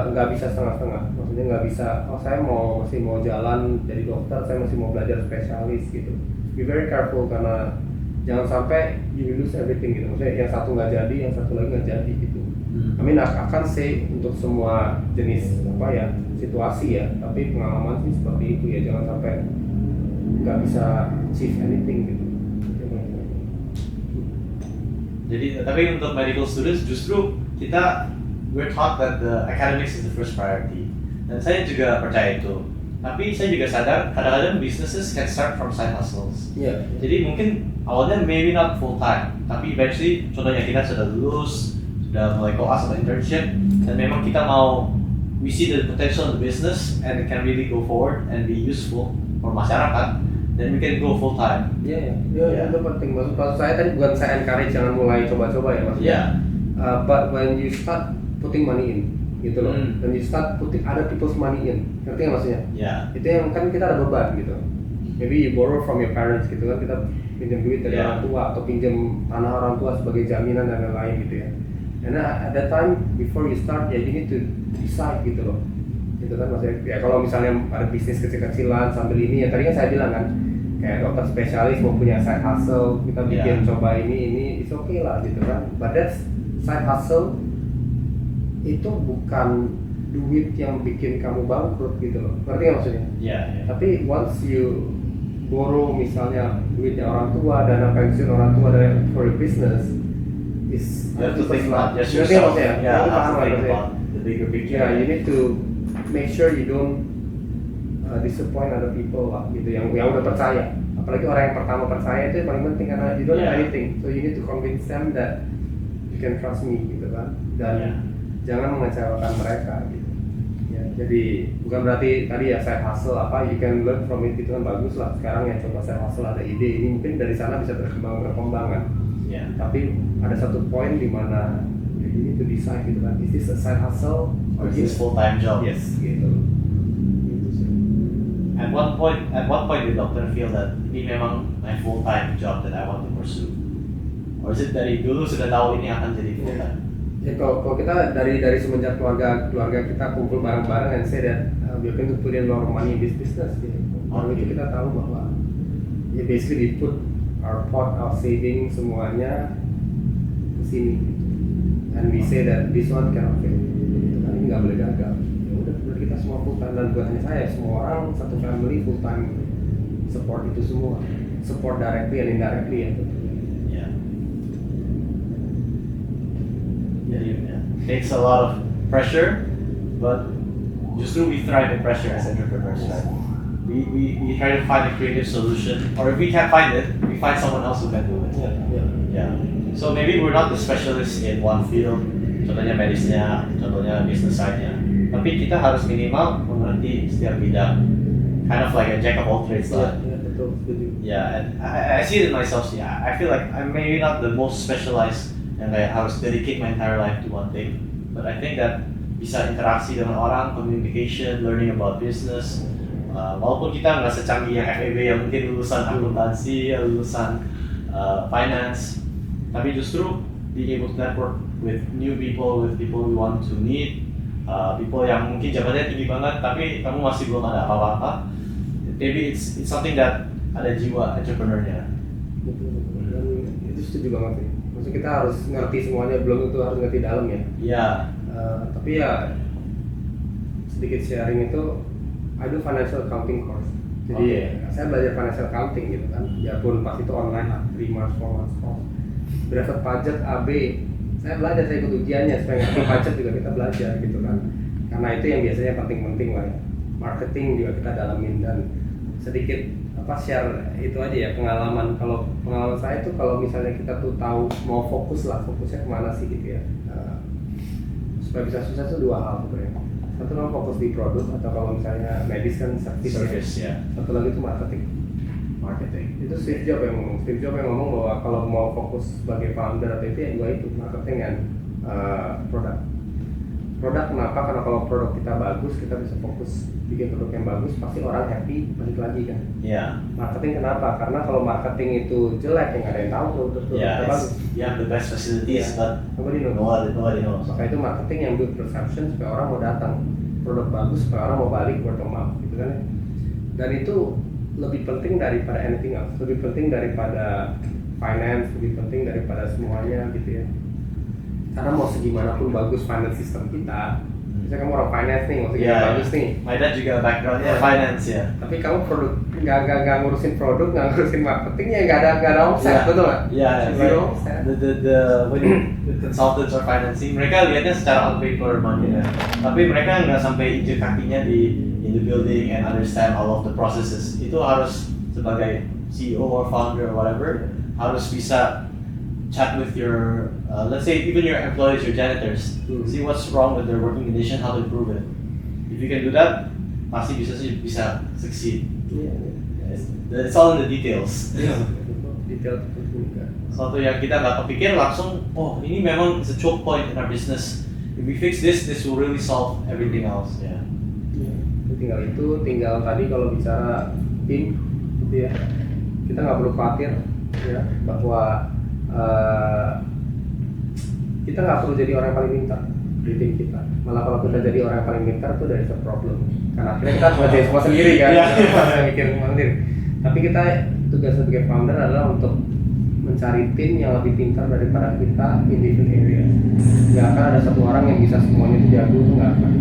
nggak bisa setengah-setengah. Maksudnya nggak bisa, saya masih mau jalan jadi dokter, saya masih mau belajar spesialis gitu. Be very careful, karena jangan sampai you lose everything gitu. Maksudnya yang satu nggak jadi, yang satu lagi nggak jadi gitu. I mean, akan say untuk semua jenis situasi ya, tapi pengalaman sih seperti itu ya. Jangan sampai nggak bisa achieve anything gitu. Jadi, tapi untuk medical students justru we're taught that the academics is the first priority. Dan saya juga percaya itu. Tapi saya juga sadar kadang-kadang businesses can start from side hustles. Jadi mungkin awalnya maybe not full time, tapi eventually contohnya kita sudah lulus, sudah mulai koas atau internship, dan memang kita we see the potential in the business and it can really go forward and be useful for masyarakat, then we can go full time. Itu penting. Maksud saya tadi bukan saya encourage jangan mulai coba-coba ya, maksudnya. But when you start putting money in gitu loh, dan you start putting other people's money in, ngerti nggak maksudnya? Itu yang kan kita ada beban gitu. Maybe you borrow from your parents gitu kan, kita pinjam duit dari orang tua atau pinjam tanah orang tua sebagai jaminan dan lain-lain gitu ya. And at that time before you start, you need to decide gitu loh. gitu kan maksudnya. Ya kalau misalnya ada bisnis kecil-kecilan sambil ini, ya tadi kan saya bilang kan, kayak dokter spesialis mau punya side hustle, kita bikin coba ini it's okay lah gitu kan. But that side hustle itu bukan duit yang bikin kamu bangkrut gitu loh, ngerti nggak maksudnya? Tapi once you borrow misalnya duitnya orang tua, dana pensiun orang tua dari for your business, is You have to think about just ngerti yourself. maksudnya? Yeah, Itu have paham to nggak think maksudnya? about the bigger picture. Yeah, you need to make sure you don't disappoint other people lah gitu, yang udah percaya. Apalagi orang yang pertama percaya itu yang paling penting, karena you don't have anything, so you need to convince them that you can trust me gitu kan, dan jangan mengecewakan mereka gitu. Ya, jadi bukan berarti tadi ya side hustle apa you can learn from it, itu kan bagus lah. Sekarang ya coba side hustle, ada ide ini mungkin dari sana bisa berkembang kan. Tapi ada satu poin di mana ya, you need to decide gitu kan, is this a side hustle Or is this full-time job? Yes gitu. Gitu sih. At what point did dokter feel that ini memang my full-time job that I want to pursue? Or is it dari dulu sudah tahu ini akan jadi full-time? Ya kalau kita dari semenjak keluarga kita kumpul bareng-bareng and say that we are going to put in a lot of money in this business gitu. Lalu itu kita tahu bahwa ya basically we put our pot, our saving semuanya ke sini. And we say that this one cannot fail. Kan ini nggak boleh gagal. Ya udah kita semua full time, dan bukan hanya saya, semua orang satu family full time support itu semua. Support directly and indirectly ya. Takes a lot of pressure, but justru we thrive in pressure as entrepreneurs, right? We try to find a creative solution, or if we can't find it, we find someone else who can do it. So maybe we're not the specialist in one field, contohnya medisnya, contohnya business side-nya, tapi kita harus minimal mengerti setiap bidang, kind of like a jack of all trades lah. And I see it in myself. I feel like I'm maybe not the most specialized yang kayak harus dedicate my entire life to one thing, but I think that bisa interaksi dengan orang, communication, learning about business, walaupun kita nggak secanggih yang FEB yang mungkin lulusan akuntansi, lulusan finance, tapi justru being able to network with new people, with people we want to meet, people yang mungkin jabatannya tinggi banget tapi kamu masih belum ada apa-apa, maybe it's something that ada jiwa entrepreneurnya. Itu setuju banget sih. Maksudnya kita harus ngerti semuanya, belum tentu harus ngerti dalam ya. Tapi ya sedikit sharing itu, I do financial accounting course. Jadi saya belajar financial accounting gitu kan. Ya pun pas itu online lah, 3 months, 4 months course. Berasa pajak AB, saya belajar, saya ikut ujiannya supaya ngerti pajak juga kita belajar gitu kan. Karena itu yang biasanya penting-penting lah ya. Marketing juga kita dalamin, dan sedikit share itu aja ya pengalaman. Kalau pengalaman saya tuh kalau misalnya kita tuh tahu mau fokusnya kemana sih gitu ya, supaya bisa sukses tuh 2 hal sebenarnya. Satu kan fokus di produk, atau kalau misalnya medis kan service ya. Satu lagi tuh marketing. Itu Steve Jobs yang ngomong bahwa kalau mau fokus sebagai founder atau itu ya 2 itu, marketing dan produk. Kenapa? Karena kalau produk kita bagus, kita bisa fokus bikin produk yang bagus, pasti orang happy, balik lagi kan. Marketing kenapa? Karena kalau marketing itu jelek, yang nggak ada yang tahu terus kita bagus. The best facilities, but nobody knows. Maka itu marketing yang build perception supaya orang mau datang. Produk bagus supaya orang mau balik, word of mouth gitu kan ya. Dan itu lebih penting daripada anything else, lebih penting daripada finance, lebih penting daripada semuanya gitu ya. Karena mau segimanapun bagus finance system kita, misalnya kamu orang finance nih, mau segimana bagus nih. My dad juga backgroundnya finance ya. Tapi kamu produk nggak ngurusin produk, nggak ngurusin marketing, ya nggak ada omset, betul nggak? Zero omset. The consultants or financing, mereka lihatnya secara on paper money ya. Tapi mereka nggak sampai injek kakinya in the building and understand all of the processes. Itu harus sebagai CEO or founder or whatever, harus bisa chat with your, let's say even your employees, your janitors, see what's wrong with their working condition, how to improve it. If you can do that, pasti bisa succeed. It's all in the details. Detail juga. Suatu yang kita nggak kepikir langsung, oh ini memang it's a choke point in our business. If we fix this will really solve everything else. Tinggal tadi kalau bicara tim, gitu ya, kita nggak perlu khawatir ya bahwa kita nggak perlu jadi orang yang paling pintar. breathing kita. Malah kalau kita jadi orang yang paling pintar tuh dari problem, karena akhirnya kita harus ngerjain semua sendiri kan, kita harus mikir semua sendiri. Tapi kita tugas sebagai founder adalah untuk mencari tim yang lebih pintar daripada kita in different area. Nggak akan ada satu orang yang bisa semuanya itu jago, itu nggak akan.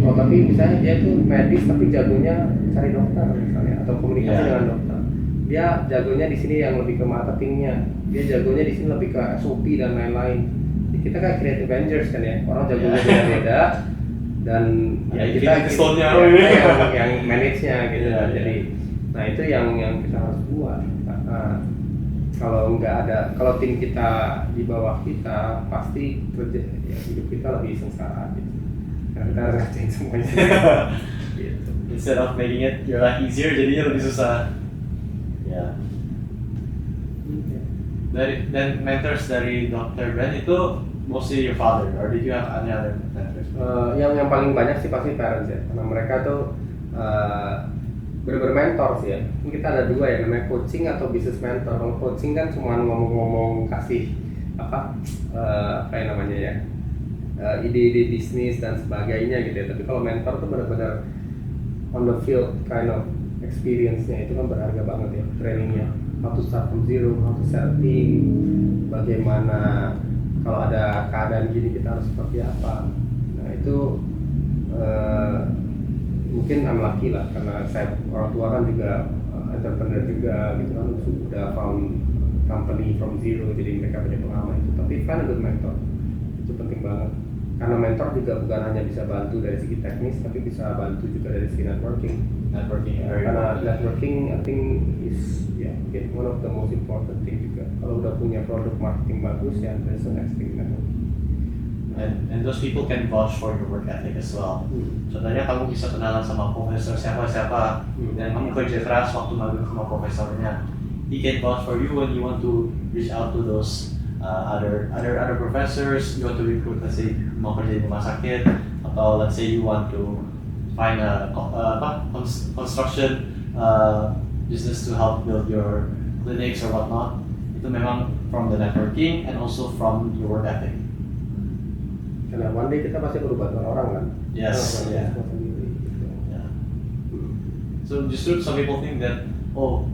Oh tapi misalnya dia tuh medis tapi jagonya cari dokter misalnya, atau komunikasi dengan dokter. Dia jagonya di sini yang lebih ke marketingnya, dia jagonya di sini lebih ke SOP dan lain-lain. Jadi kita kan creative Avengers kan ya, orang jagonya beda-beda dan ya kita yang manage-nya gitu. Jadi nah itu yang kita harus buat. Kalau nggak ada, kalau tim kita di bawah kita pasti kerja ya, hidup kita lebih sengsara gitu. Karena kita harus ngerjain semuanya. Gitu. Instead of making it your life easier, jadinya lebih susah. Ya. Dan mentors dari Dr. Brand itu mostly your father, or did you have any other mentors? Yang paling banyak sih pasti parents ya, karena mereka tuh bener-bener mentor sih ya. Kita ada dua ya, namanya coaching atau business mentor. Kalau coaching kan cuma ngomong-ngomong kasih apa yang namanya ya, ide-ide bisnis dan sebagainya gitu ya. Tapi kalau mentor tuh benar-benar on the field kind of experience-nya, itu kan berharga banget ya, trainingnya. How to start from zero, how to set a team, bagaimana kalau ada keadaan gini kita harus seperti apa. Nah itu mungkin I'm lucky lah, karena saya orang tua kan juga entrepreneur juga gitu kan, sudah found company from zero, jadi mereka punya pengalaman itu. Tapi find a good mentor itu penting banget, karena mentor juga bukan hanya bisa bantu dari segi teknis, tapi bisa bantu juga dari segi networking. Karena networking I think is one of the most important thing juga. Kalau udah punya produk marketing bagus ya, that's the next thing networking. And those people can vouch for your work ethic as well. Contohnya kamu bisa kenalan sama profesor siapa-siapa dan kamu kerja keras waktu magang sama profesornya. He can vouch for you when you want to reach out to those other professors. You want to recruit, let's say mau kerja di rumah sakit, atau let's say you want to find a construction business to help build your clinics or whatnot. Itu memang from the networking and also from your work ethic. Karena one day kita pasti perlu bantuan orang kan. Yes. Yeah. So justru some people think that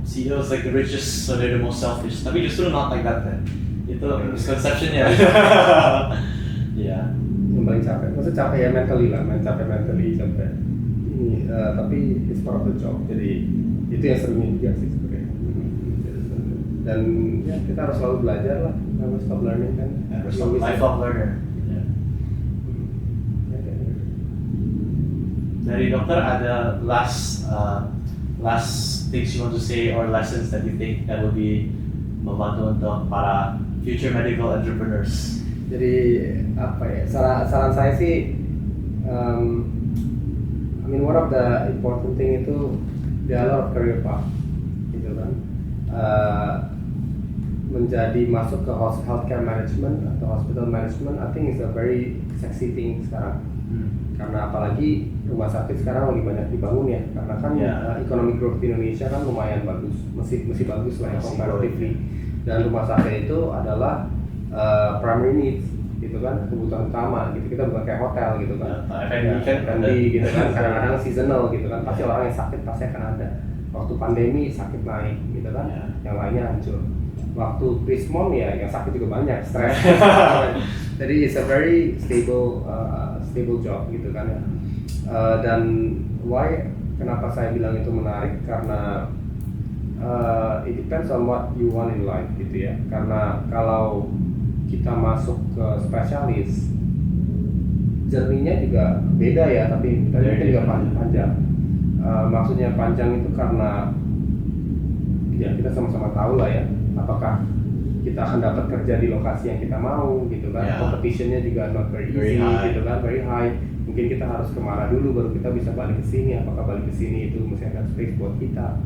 CEO is like the richest, so they're the most selfish. Tapi justru not like that kan. Itu misconception-nya. Yeah. Yang paling capek, maksudnya capek ya mentally lah, capek. Ini tapi it's part of the job. Jadi itu yang serunya juga sih sebenarnya. Dan ya kita harus selalu belajar lah, never stop learning kan. Lifelong learner. Dari dokter ada last things you want to say or lessons that you think that will be membantu untuk para future medical entrepreneurs. Jadi apa ya, saran saya sih, I mean one of the important thing itu there are a lot of career path gitu kan. Menjadi masuk ke healthcare management atau hospital management, I think is a very sexy thing sekarang. Karena apalagi rumah sakit sekarang lagi banyak dibangun ya, karena kan economic growth di Indonesia kan lumayan bagus, masih bagus lah ya comparatively. Dan rumah sakit itu adalah primary needs gitu kan, kebutuhan utama gitu. Kita bukan kayak hotel gitu kan, F&B gitu kan, kadang-kadang seasonal gitu kan, pasti orang yang sakit pasti akan ada. Waktu pandemi sakit naik gitu kan, yang lainnya hancur. Waktu Krismon ya yang sakit juga banyak, stres. Jadi it's a very stable job gitu kan ya. Dan kenapa saya bilang itu menarik, karena it depends on what you want in life gitu ya. Karena kalau kita masuk ke spesialis, journey-nya juga beda ya, tapi mungkin juga panjang. Maksudnya panjang itu karena ya kita sama-sama tahu lah ya, apakah kita akan dapat kerja di lokasi yang kita mau gitu kan. Competition-nya juga not very easy gitu kan, very high. Mungkin kita harus kemana dulu baru kita bisa balik ke sini. Apakah balik ke sini itu mesti ada space buat kita.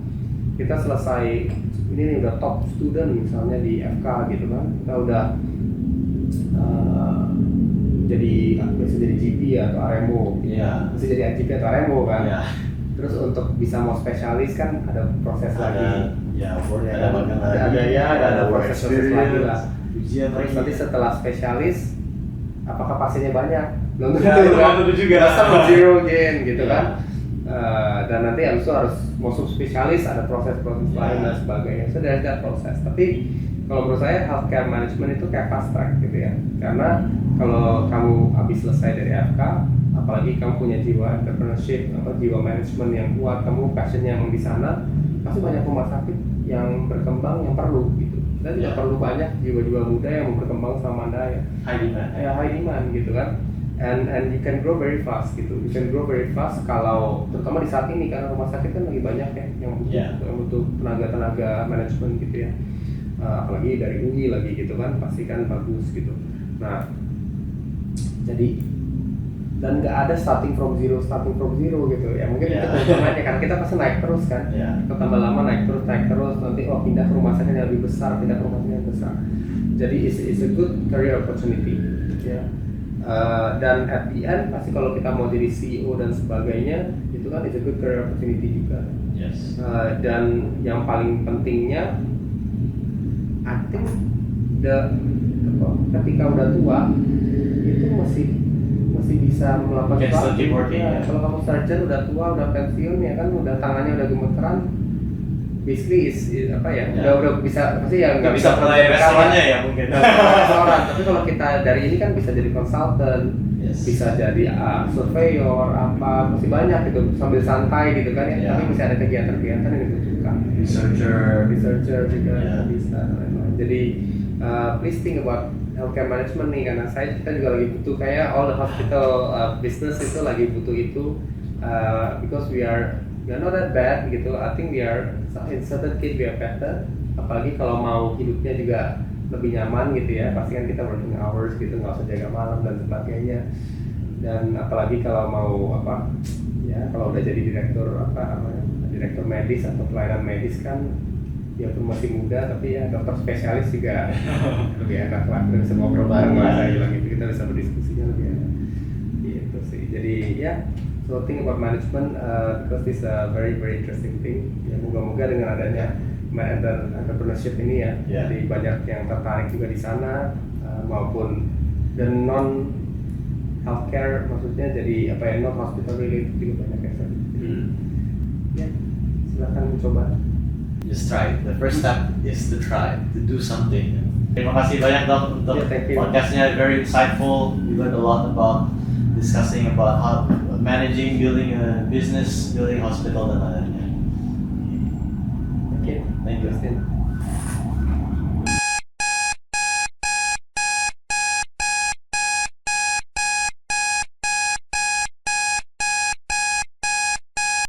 Kita selesai ini nih, udah top student misalnya di FK gitu kan, kita udah bisa jadi GP atau RMO, bisa jadi GP atau RMO kan. Terus untuk bisa mau spesialis kan ada proses lagi. Ada proses lagi lah. Terus nanti setelah spesialis, apakah pasiennya banyak? belum tentu Ya, belum tentu juga. Masa from zero again gitu Ya. kan. Dan nanti habis itu harus masuk spesialis, ada proses-proses lain dan sebagainya. So there's that proses. Tapi kalau menurut saya healthcare management itu kayak fast track gitu ya. Karena kalau kamu habis selesai dari FK, apalagi kamu punya jiwa entrepreneurship atau jiwa manajemen yang kuat, kamu passionnya emang di sana, pasti banyak rumah sakit yang berkembang yang perlu gitu. Kita tidak perlu banyak jiwa-jiwa muda yang mau berkembang sama Anda ya. High demand gitu kan. And you can grow very fast gitu. You can grow very fast kalau terutama di saat ini karena rumah sakit kan lagi banyak ya yang butuh tenaga manajemen gitu ya. Apalagi dari UI lagi gitu kan, pasti kan bagus gitu. Nah, jadi dan nggak ada starting from zero gitu ya. Mungkin kita teman-temannya kan kita pasti naik terus kan. Kita tambah lama naik terus nanti pindah ke rumah sakit yang lebih besar, pindah ke rumah sakit yang besar. Jadi it's a good career opportunity ya. Dan at the end pasti kalau kita mau jadi CEO dan sebagainya itu kan it's a good career opportunity juga. Yes. Dan yang paling pentingnya I think ketika udah tua itu masih bisa melakukan sesuatu. Kalau kamu surgeon udah tua, udah pensiun ya kan, udah tangannya udah gemeteran, basically udah bisa pasti ya nggak bisa mulai restorannya ya mungkin. Restoran. Tapi kalau kita dari ini kan bisa jadi konsultan, bisa jadi surveyor apa, masih banyak gitu sambil santai gitu kan ya. Tapi masih ada kegiatan-kegiatan yang dibutuhkan. Researcher juga bisa. Jadi please think about healthcare management nih, karena kita juga lagi butuh kayak all the hospital business itu lagi butuh itu because we are not that bad gitu. I think we are in certain case we are better. Apalagi kalau mau hidupnya juga lebih nyaman gitu ya, pasti kan kita working hours gitu, nggak usah jaga malam dan sebagainya. Dan apalagi kalau mau kalau udah jadi direktur medis atau pelayanan medis kan ya pun masih muda, tapi ya dokter spesialis juga lebih enak lah, kita bisa ngobrol bareng lah gitu, kita bisa berdiskusinya lebih enak gitu sih. Jadi so think about management because this is a very very interesting thing ya. Moga-moga dengan adanya entrepreneurship ini ya, jadi banyak yang tertarik juga di sana maupun dan non healthcare, maksudnya jadi non hospital related juga banyak yang jadi silakan mencoba. Just try. The first step is to try, to do something. Terima kasih banyak Dok untuk podcastnya, very insightful. We learned a lot about discussing about how managing, building a business, building hospital dan lain-lainnya. Thank you.